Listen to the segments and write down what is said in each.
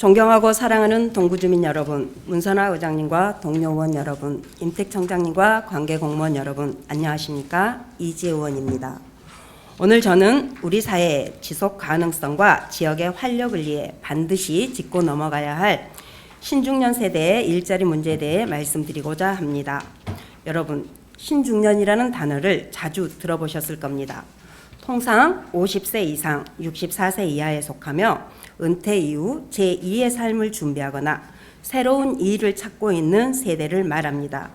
존경하고 사랑하는 동구주민 여러분, 문선화 의장님과 동료 의원 여러분, 임택 청장님과 관계 공무원 여러분, 안녕하십니까? 이지혜 의원입니다. 오늘 저는 우리 사회의 지속 가능성과 지역의 활력을 위해 반드시 짚고 넘어가야 할 신중년 세대의 일자리 문제에 대해 말씀드리고자 합니다. 여러분, 신중년이라는 단어를 자주 들어보셨을 겁니다. 통상 50세 이상, 64세 이하에 속하며 은퇴 이후 제2의 삶을 준비하거나 새로운 일을 찾고 있는 세대를 말합니다.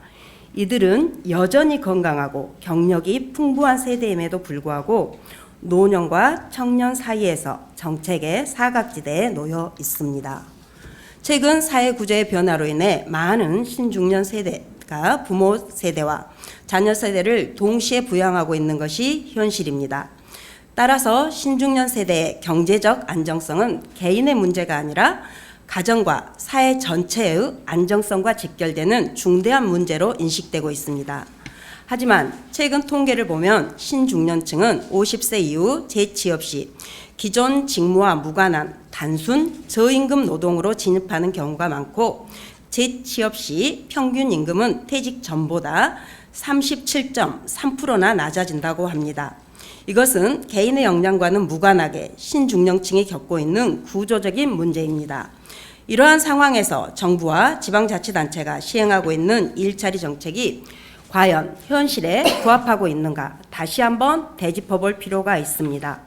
이들은 여전히 건강하고 경력이 풍부한 세대임에도 불구하고 노년과 청년 사이에서 정책의 사각지대에 놓여 있습니다. 최근 사회 구조의 변화로 인해 많은 신중년 세대가 부모 세대와 자녀 세대를 동시에 부양하고 있는 것이 현실입니다. 따라서 신중년 세대의 경제적 안정성은 개인의 문제가 아니라 가정과 사회 전체의 안정성과 직결되는 중대한 문제로 인식되고 있습니다. 하지만 최근 통계를 보면 신중년층은 50세 이후 재취업 시 기존 직무와 무관한 단순 저임금 노동으로 진입하는 경우가 많고 재취업 시 평균 임금은 퇴직 전보다 37.3%나 낮아진다고 합니다. 이것은 개인의 역량과는 무관하게 신중년층이 겪고 있는 구조적인 문제입니다. 이러한 상황에서 정부와 지방자치단체가 시행하고 있는 일자리 정책이 과연 현실에 부합하고 있는가 다시 한번 되짚어볼 필요가 있습니다.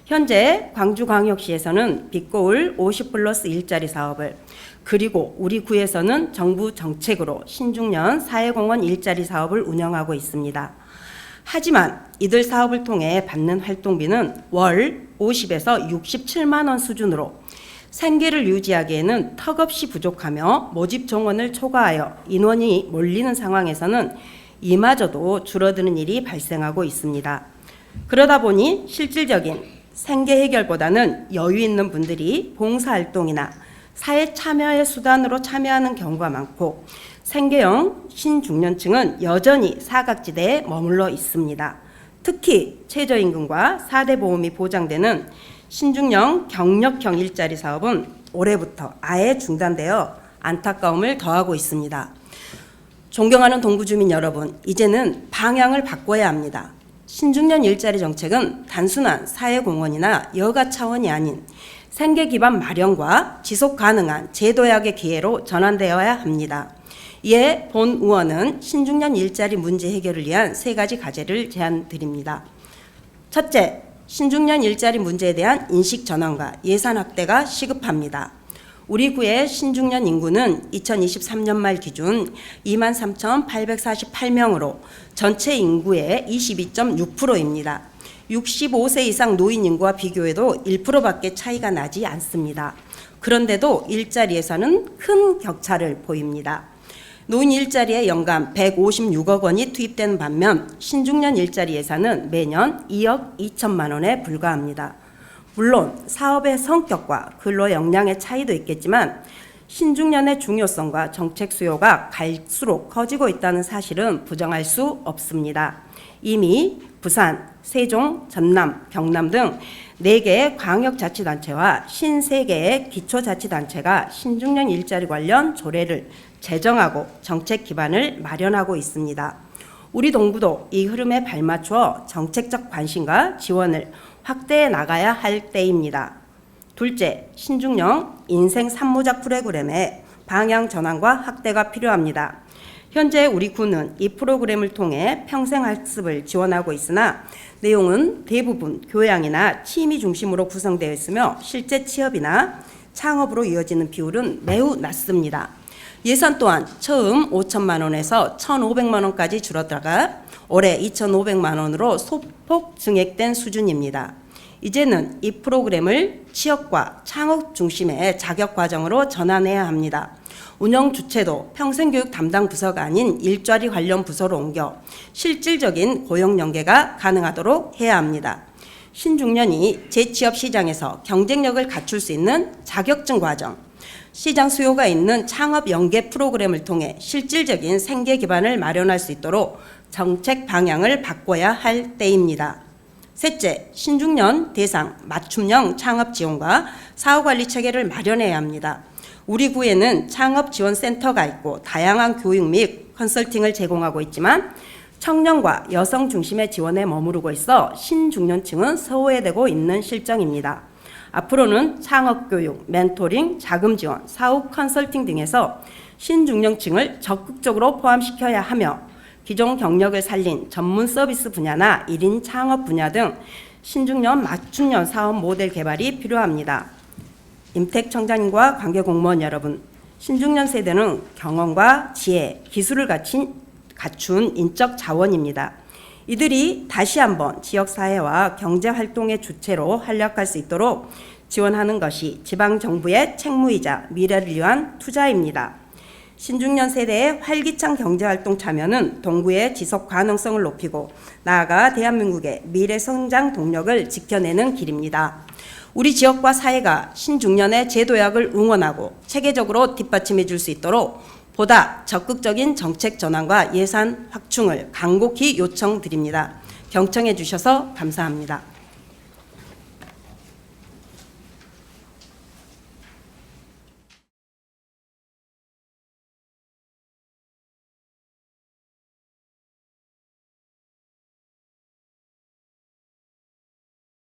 현재 광주광역시에서는 빛고울 50+ 일자리 사업을 그리고 우리 구에서는 정부 정책으로 신중년 사회공헌 일자리 사업을 운영하고 있습니다. 하지만 이들 사업을 통해 받는 활동비는 월 50에서 67만 원 수준으로 생계를 유지하기에는 턱없이 부족하며 모집 정원을 초과하여 인원이 몰리는 상황에서는 이마저도 줄어드는 일이 발생하고 있습니다. 그러다 보니 실질적인 생계 해결보다는 여유 있는 분들이 봉사활동이나 사회 참여의 수단으로 참여하는 경우가 많고 생계형 신중년층은 여전히 사각지대에 머물러 있습니다. 특히 최저임금과 4대 보험이 보장되는 신중년 경력형 일자리 사업은 올해부터 아예 중단되어 안타까움을 더하고 있습니다. 존경하는 동구주민 여러분, 이제는 방향을 바꿔야 합니다. 신중년 일자리 정책은 단순한 사회공헌이나 여가 차원이 아닌 생계 기반 마련과 지속 가능한 제도약의 기회로 전환되어야 합니다. 이에 본 의원은 신중년 일자리 문제 해결을 위한 3가지 과제를 제안드립니다. 첫째, 신중년 일자리 문제에 대한 인식 전환과 예산 확대가 시급합니다. 우리 구의 신중년 인구는 2023년 말 기준 23,848명으로 전체 인구의 22.6%입니다. 65세 이상 노인 인구와 비교해도 1%밖에 차이가 나지 않습니다. 그런데도 일자리에서는 큰 격차를 보입니다. 노인 일자리에 연간 156억 원이 투입되는 반면 신중년 일자리 예산은 매년 2억 2천만 원에 불과합니다. 물론 사업의 성격과 근로 역량의 차이도 있겠지만 신중년의 중요성과 정책 수요가 갈수록 커지고 있다는 사실은 부정할 수 없습니다. 이미 부산, 세종, 전남, 경남 등 4개의 광역자치단체와 53개의 기초자치단체가 신중년 일자리 관련 조례를 제정하고 정책 기반을 마련하고 있습니다. 우리 동구도 이 흐름에 발맞추어 정책적 관심과 지원을 확대해 나가야 할 때입니다. 둘째, 신중년 인생 산모작 프로그램의 방향 전환과 확대가 필요합니다. 현재 우리 구는 이 프로그램을 통해 평생학습을 지원하고 있으나 내용은 대부분 교양이나 취미 중심으로 구성되어 있으며 실제 취업이나 창업으로 이어지는 비율은 매우 낮습니다. 예산 또한 처음 5천만 원에서 1,500만 원까지 줄어들다가 올해 2,500만 원으로 소폭 증액된 수준입니다. 이제는 이 프로그램을 취업과 창업 중심의 자격 과정으로 전환해야 합니다. 운영 주체도 평생교육 담당 부서가 아닌 일자리 관련 부서로 옮겨 실질적인 고용 연계가 가능하도록 해야 합니다. 신중년이 재취업 시장에서 경쟁력을 갖출 수 있는 자격증 과정, 시장 수요가 있는 창업 연계 프로그램을 통해 실질적인 생계 기반을 마련할 수 있도록 정책 방향을 바꿔야 할 때입니다. 셋째, 신중년 대상 맞춤형 창업 지원과 사후 관리 체계를 마련해야 합니다. 우리 구에는 창업 지원 센터가 있고 다양한 교육 및 컨설팅을 제공하고 있지만 청년과 여성 중심의 지원에 머무르고 있어 신중년층은 소외되고 있는 실정입니다. 앞으로는 창업교육, 멘토링, 자금 지원, 사업 컨설팅 등에서 신중년층을 적극적으로 포함시켜야 하며 기존 경력을 살린 전문 서비스 분야나 1인 창업 분야 등 신중년 맞춤형 사업 모델 개발이 필요합니다. 임택 청장님과 관계 공무원 여러분, 신중년 세대는 경험과 지혜, 기술을 갖춘 인적 자원입니다. 이들이 다시 한번 지역사회와 경제활동의 주체로 활약할 수 있도록 지원하는 것이 지방정부의 책무이자 미래를 위한 투자입니다. 신중년 세대의 활기찬 경제활동 참여는 동구의 지속 가능성을 높이고 나아가 대한민국의 미래 성장 동력을 지켜내는 길입니다. 우리 지역과 사회가 신중년의 제도약을 응원하고 체계적으로 뒷받침해 줄 수 있도록 보다 적극적인 정책 전환과 예산 확충을 간곡히 요청드립니다. 경청해 주셔서 감사합니다.